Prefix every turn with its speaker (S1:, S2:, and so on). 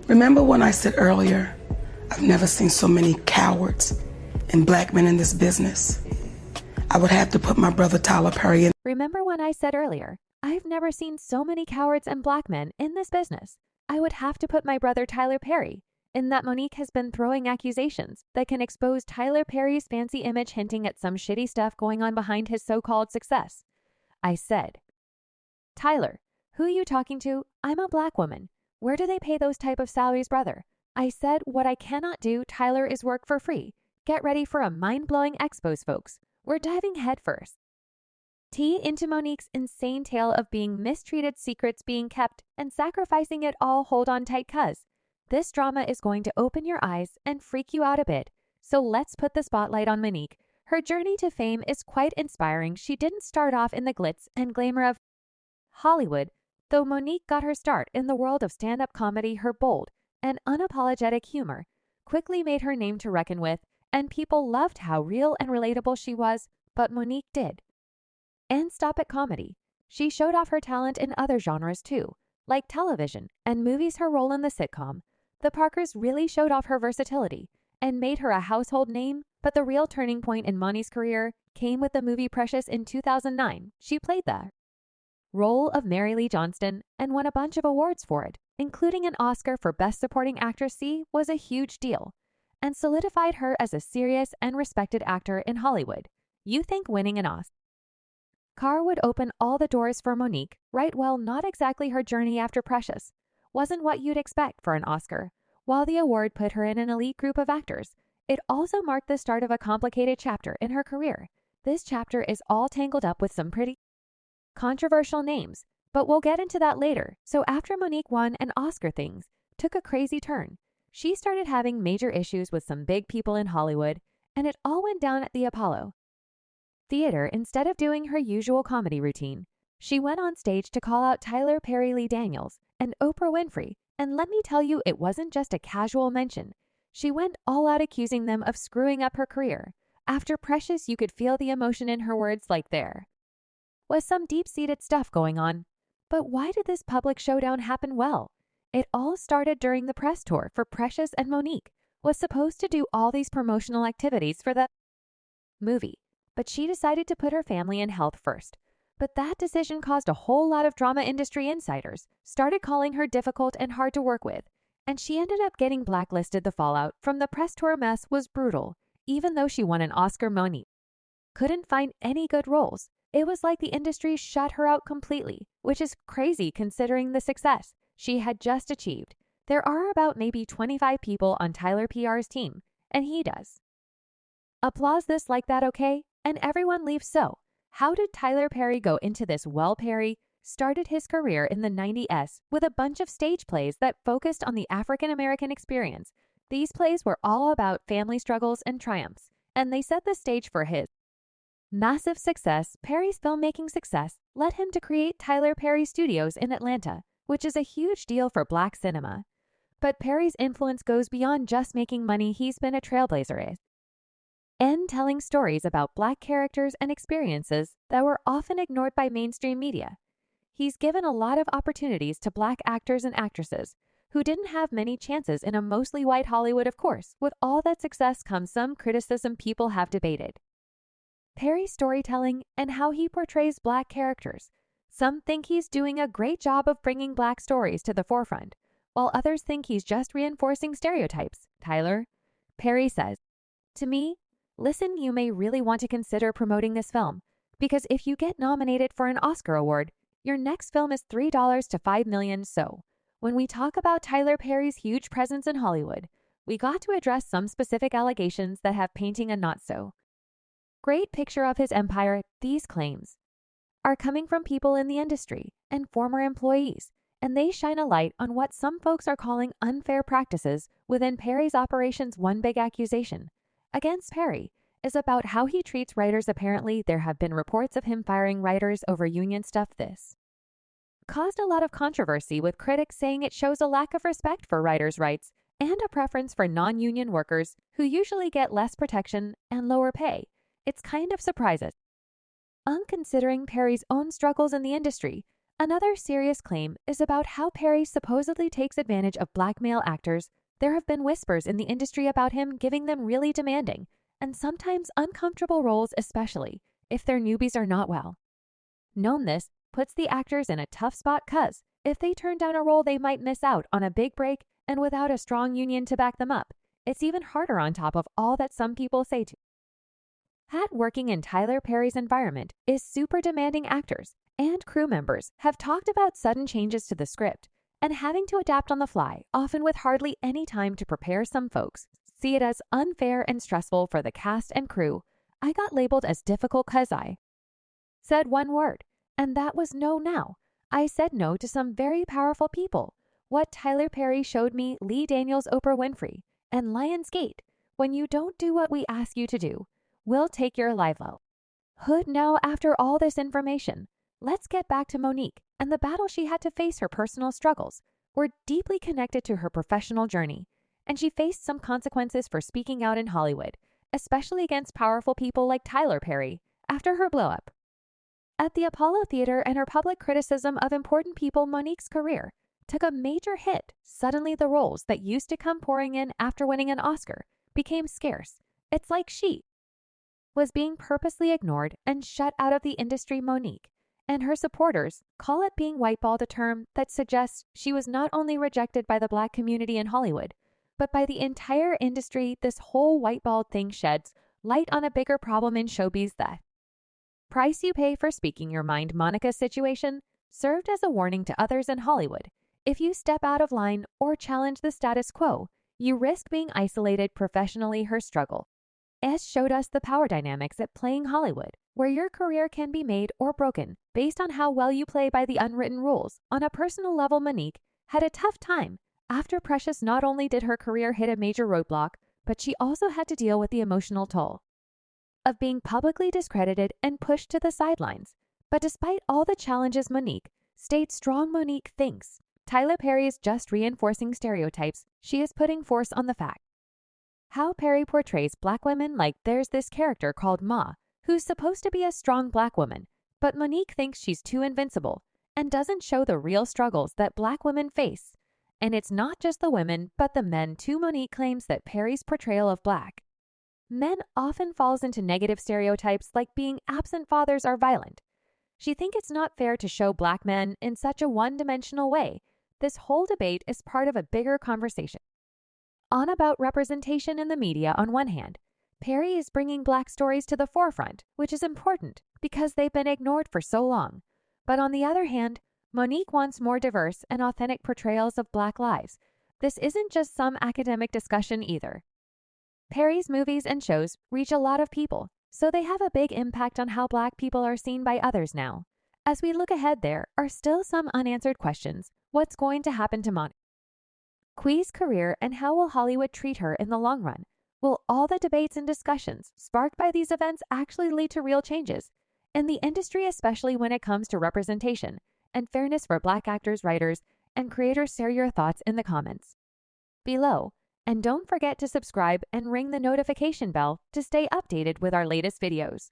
S1: Remember when I said earlier, I've never seen so many cowards and black men in this business? I would have to put my brother Tyler Perry in.
S2: Remember when I said earlier, I've never seen so many cowards and black men in this business? I would have to put my brother Tyler Perry in that Monique has been throwing accusations that can expose Tyler Perry's fancy image, hinting at some shitty stuff going on behind his so-called success. I said, Tyler, who you talking to? I'm a black woman. Where do they pay those type of salaries, brother? I said, what I cannot do, Tyler, is work for free. Get ready for a mind-blowing expose, folks. We're diving headfirst into Monique's insane tale of being mistreated, secrets being kept, and sacrificing it all. Hold on tight, cuz this drama is going to open your eyes and freak you out a bit. So let's put the spotlight on Monique. Her journey to fame is quite inspiring. She didn't start off in the glitz and glamour of Hollywood, though Monique got her start in the world of stand-up comedy. Her bold and unapologetic humor quickly made her name to reckon with, and people loved how real and relatable she was. But Monique did and stop at comedy. She showed off her talent in other genres too, like television and movies. Her role in the sitcom The Parkers really showed off her versatility and made her a household name. But the real turning point in Monique's career came with the movie Precious in 2009. She played the role of Mary Lee Johnston and won a bunch of awards for it, including an Oscar for Best Supporting Actress. She was a huge deal and solidified her as a serious and respected actor in Hollywood. You think winning an Oscar would open all the doors for Monique, right? Well, not exactly. Her journey after Precious wasn't what you'd expect for an Oscar. While the award put her in an elite group of actors, it also marked the start of a complicated chapter in her career. This chapter is all tangled up with some pretty controversial names, but we'll get into that later. So after Monique won an Oscar, things took a crazy turn. She started having major issues with some big people in Hollywood, and it all went down at the Apollo Theater. Instead of doing her usual comedy routine, she went on stage to call out Tyler Perry, Lee Daniels, and Oprah Winfrey. And let me tell you, it wasn't just a casual mention. She went all out, accusing them of screwing up her career. After Precious, you could feel the emotion in her words, like there was some deep-seated stuff going on. But why did this public showdown happen? Well, it all started during the press tour for Precious, and Monique was supposed to do all these promotional activities for the movie, but she decided to put her family and health first. But that decision caused a whole lot of drama. Industry insiders started calling her difficult and hard to work with, and she ended up getting blacklisted. The fallout from the press tour mess was brutal. Even though she won an Oscar, Monique couldn't find any good roles. It was like the industry shut her out completely, which is crazy considering the success she had just achieved. There are about maybe 25 people on Tyler PR's team, and he does applause this like that, okay? And everyone leaves. So how did Tyler Perry go into this? Well, Perry started his career in the 90s with a bunch of stage plays that focused on the African American experience. These plays were all about family struggles and triumphs, and they set the stage for his massive success. Perry's filmmaking success led him to create Tyler Perry Studios in Atlanta, which is a huge deal for black cinema. But Perry's influence goes beyond just making money. He's been a trailblazer and telling stories about black characters and experiences that were often ignored by mainstream media. He's given a lot of opportunities to black actors and actresses who didn't have many chances in a mostly white Hollywood. Of course, with all that success comes some criticism. People have debated Perry's storytelling and how he portrays black characters. Some think he's doing a great job of bringing black stories to the forefront, while others think he's just reinforcing stereotypes. Tyler Perry says, "To me, listen, you may really want to consider promoting this film, because if you get nominated for an Oscar award, your next film is $3 to $5 million. So when we talk about Tyler Perry's huge presence in Hollywood, we got to address some specific allegations that have painting a not so great picture of his empire. These claims are coming from people in the industry and former employees, and they shine a light on what some folks are calling unfair practices within Perry's operations. One big accusation against Perry is about how he treats writers. Apparently, there have been reports of him firing writers over union stuff. This caused a lot of controversy, with critics saying it shows a lack of respect for writers' rights and a preference for non-union workers who usually get less protection and lower pay. It's kind of surprises, considering Perry's own struggles in the industry. Another serious claim is about how Perry supposedly takes advantage of black male actors. There have been whispers in the industry about him giving them really demanding and sometimes uncomfortable roles, especially if their newbies are not well. Known this puts the actors in a tough spot because if they turn down a role, they might miss out on a big break, and without a strong union to back them up, it's even harder on top of all that some people say to. Hat working in Tyler Perry's environment is super demanding. Actors and crew members have talked about sudden changes to the script and having to adapt on the fly, often with hardly any time to prepare. Some folks see it as unfair and stressful for the cast and crew. I got labeled as difficult because I said one word, and that was no. Now, I said no to some very powerful people. What Tyler Perry showed me, Lee Daniels, Oprah Winfrey, and Lionsgate. When you don't do what we ask you to do, we'll take your livelihood. Now, after all this information, let's get back to Monique and the battle she had to face. Her personal struggles were deeply connected to her professional journey, and she faced some consequences for speaking out in Hollywood, especially against powerful people like Tyler Perry, after her blow-up at the Apollo Theater and her public criticism of important people. Monique's career took a major hit. Suddenly, the roles that used to come pouring in after winning an Oscar became scarce. It's like she was being purposely ignored and shut out of the industry. Monique and her supporters call it being whiteballed, a term that suggests she was not only rejected by the black community in Hollywood, but by the entire industry. This whole whiteballed thing sheds light on a bigger problem in showbiz: the price you pay for speaking your mind. Monica's situation served as a warning to others in Hollywood. If you step out of line or challenge the status quo, you risk being isolated professionally. Her struggle showed us the power dynamics at playing Hollywood, where your career can be made or broken based on how well you play by the unwritten rules. On a personal level, Monique had a tough time after Precious. Not only did her career hit a major roadblock, but she also had to deal with the emotional toll of being publicly discredited and pushed to the sidelines. But despite all the challenges, Monique stayed strong. Monique thinks Tyler Perry is just reinforcing stereotypes. She is putting force on the fact how Perry portrays black women. Like, there's this character called Ma, who's supposed to be a strong black woman, but Monique thinks she's too invincible and doesn't show the real struggles that black women face. And it's not just the women, but the men too. Monique claims that Perry's portrayal of black men often falls into negative stereotypes, like being absent fathers or violent. She thinks it's not fair to show black men in such a one-dimensional way. This whole debate is part of a bigger conversation on about representation in the media. On one hand, Perry is bringing black stories to the forefront, which is important because they've been ignored for so long. But on the other hand, Monique wants more diverse and authentic portrayals of black lives. This isn't just some academic discussion either. Perry's movies and shows reach a lot of people, so they have a big impact on how black people are seen by others now. As we look ahead, there are still some unanswered questions. What's going to happen to Monique's career, and how will Hollywood treat her in the long run? Will all the debates and discussions sparked by these events actually lead to real changes in the industry, especially when it comes to representation and fairness for black actors, writers, and creators? Share your thoughts in the comments below. And don't forget to subscribe and ring the notification bell to stay updated with our latest videos.